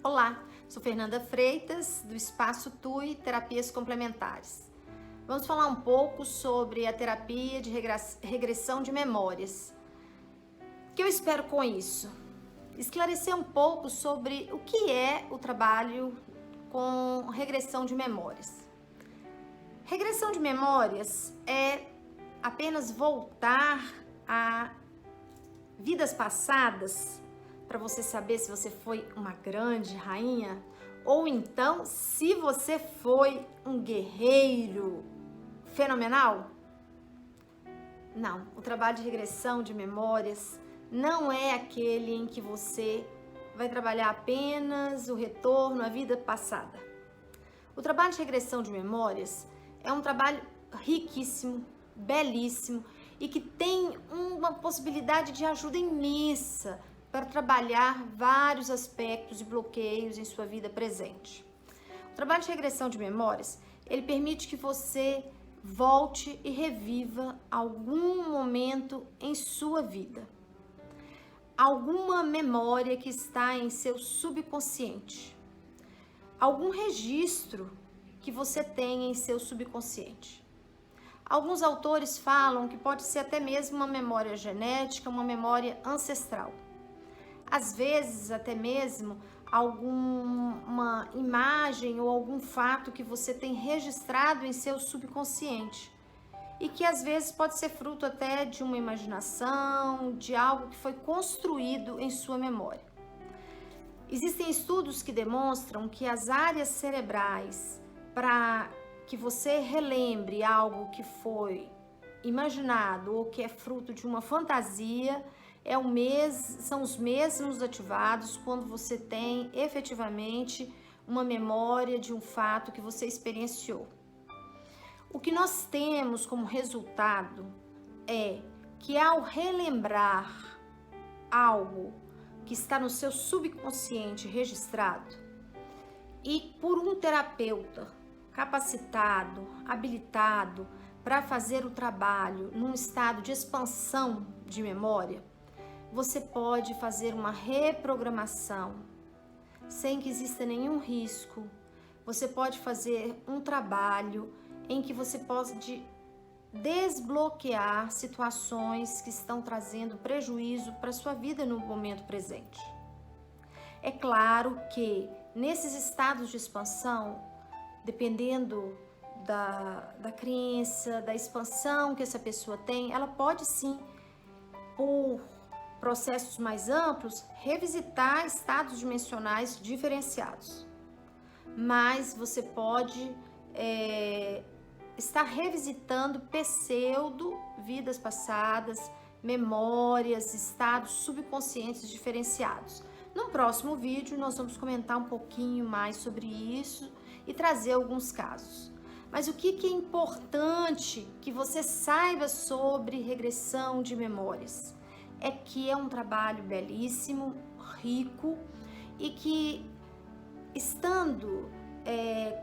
Olá, sou Fernanda Freitas, do Espaço TUI Terapias Complementares. Vamos falar um pouco sobre a terapia de regressão de memórias. O que eu espero com isso? Esclarecer um pouco sobre o que é o trabalho com regressão de memórias. Regressão de memórias é apenas voltar a vidas passadas para você saber se você foi uma grande rainha ou então se você foi um guerreiro fenomenal. Não, o trabalho de regressão de memórias não é aquele em que você vai trabalhar apenas o retorno à vida passada. O trabalho de regressão de memórias é um trabalho riquíssimo, belíssimo e que tem uma possibilidade de ajuda imensa para trabalhar vários aspectos e bloqueios em sua vida presente. O trabalho de regressão de memórias, ele permite que você volte e reviva algum momento em sua vida. Alguma memória que está em seu subconsciente. Algum registro que você tem em seu subconsciente. Alguns autores falam que pode ser até mesmo uma memória genética, uma memória ancestral. Às vezes, até mesmo, alguma imagem ou algum fato que você tem registrado em seu subconsciente e que às vezes pode ser fruto até de uma imaginação, de algo que foi construído em sua memória. Existem estudos que demonstram que as áreas cerebrais para que você relembre algo que foi imaginado ou que é fruto de uma fantasia são os mesmos ativados quando você tem efetivamente uma memória de um fato que você experienciou. O que nós temos como resultado é que ao relembrar algo que está no seu subconsciente registrado e por um terapeuta capacitado, habilitado para fazer o trabalho num estado de expansão de memória, você pode fazer uma reprogramação sem que exista nenhum risco. Você pode fazer um trabalho em que você pode desbloquear situações que estão trazendo prejuízo para a sua vida no momento presente. É claro que nesses estados de expansão, dependendo da crença, da expansão que essa pessoa tem, ela pode sim, por processos mais amplos, revisitar estados dimensionais diferenciados. Mas você pode estar revisitando vidas passadas, memórias, estados subconscientes diferenciados. No próximo vídeo nós vamos comentar um pouquinho mais sobre isso e trazer alguns casos. Mas o que é importante que você saiba sobre regressão de memórias? É que é um trabalho belíssimo, rico e que estando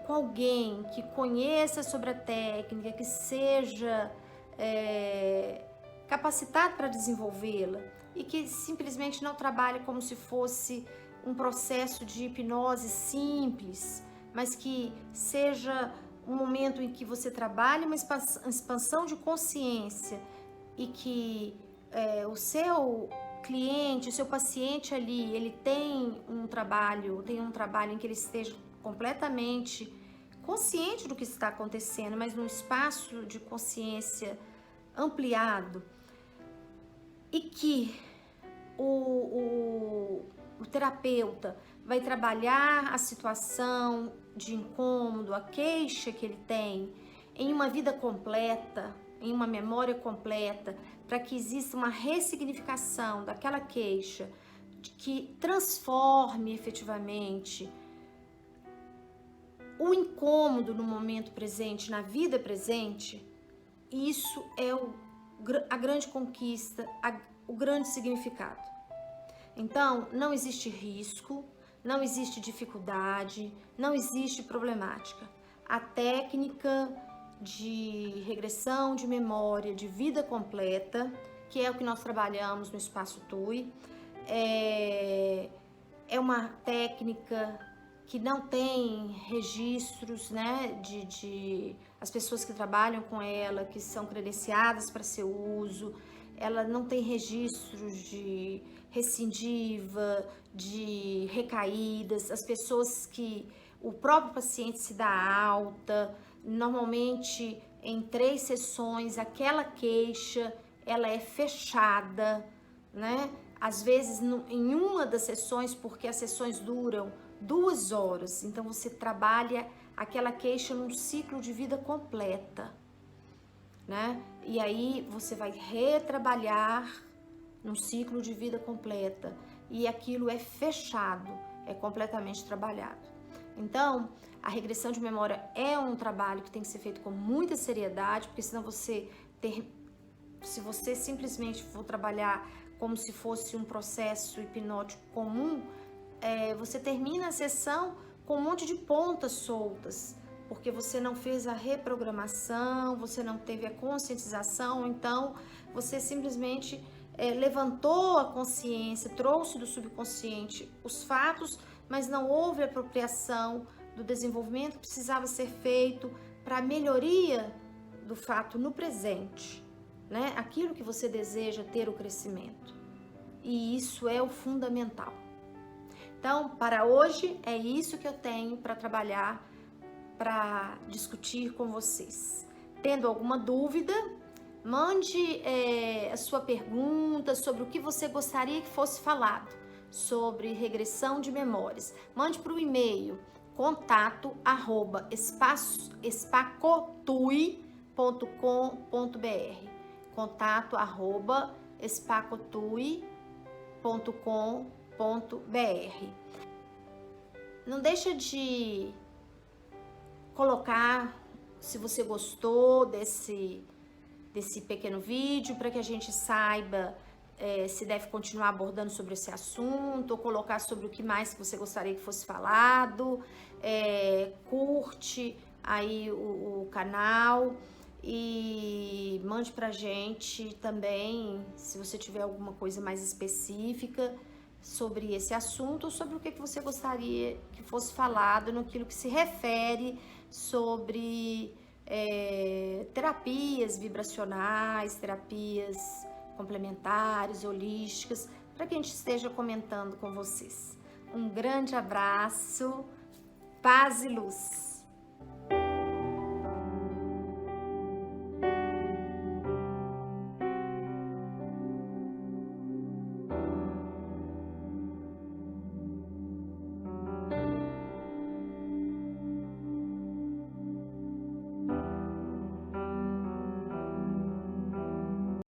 com alguém que conheça sobre a técnica, que seja capacitado para desenvolvê-la e que simplesmente não trabalhe como se fosse um processo de hipnose simples, mas que seja um momento em que você trabalha uma expansão de consciência e que o seu cliente, o seu paciente ali, ele tem um trabalho em que ele esteja completamente consciente do que está acontecendo, mas num espaço de consciência ampliado e que o terapeuta vai trabalhar a situação de incômodo, a queixa que ele tem em uma vida completa, em uma memória completa, para que exista uma ressignificação daquela queixa, que transforme efetivamente o incômodo no momento presente, na vida presente. Isso é a grande conquista, o grande significado. Então, não existe risco, não existe dificuldade, não existe problemática. A técnica de regressão de memória de vida completa, que é o que nós trabalhamos no Espaço TUI. É uma técnica que não tem registros, né, as pessoas que trabalham com ela, que são credenciadas para seu uso, ela não tem registros de recidiva, de recaídas, as pessoas que o próprio paciente se dá alta, normalmente em 3 sessões aquela queixa, ela é fechada, né? Às vezes em uma das sessões, porque as sessões duram 2 horas, então você trabalha aquela queixa num ciclo de vida completa, né? E aí você vai retrabalhar num ciclo de vida completa e aquilo é fechado, é completamente trabalhado. Então, a regressão de memória é um trabalho que tem que ser feito com muita seriedade, porque senão se você simplesmente for trabalhar como se fosse um processo hipnótico comum, você termina a sessão com um monte de pontas soltas, porque você não fez a reprogramação, você não teve a conscientização, então você simplesmente levantou a consciência, trouxe do subconsciente os fatos, mas não houve apropriação do desenvolvimento que precisava ser feito para a melhoria do fato no presente, né? Aquilo que você deseja ter o crescimento. E isso é o fundamental. Então, para hoje, é isso que eu tenho para trabalhar, para discutir com vocês. Tendo alguma dúvida, mande a sua pergunta sobre o que você gostaria que fosse falado sobre regressão de memórias. Mande para o e-mail contato@spacotui.com.br contato@spacotui.com.br. Não deixa de colocar se você gostou desse pequeno vídeo, para que a gente saiba se deve continuar abordando sobre esse assunto, ou colocar sobre o que mais que você gostaria que fosse falado. Curte aí o canal e mande pra gente também se você tiver alguma coisa mais específica sobre esse assunto, ou sobre o que você gostaria que fosse falado naquilo que se refere sobre terapias vibracionais, terapias complementares, holísticas, para que a gente esteja comentando com vocês. Um grande abraço, paz e luz!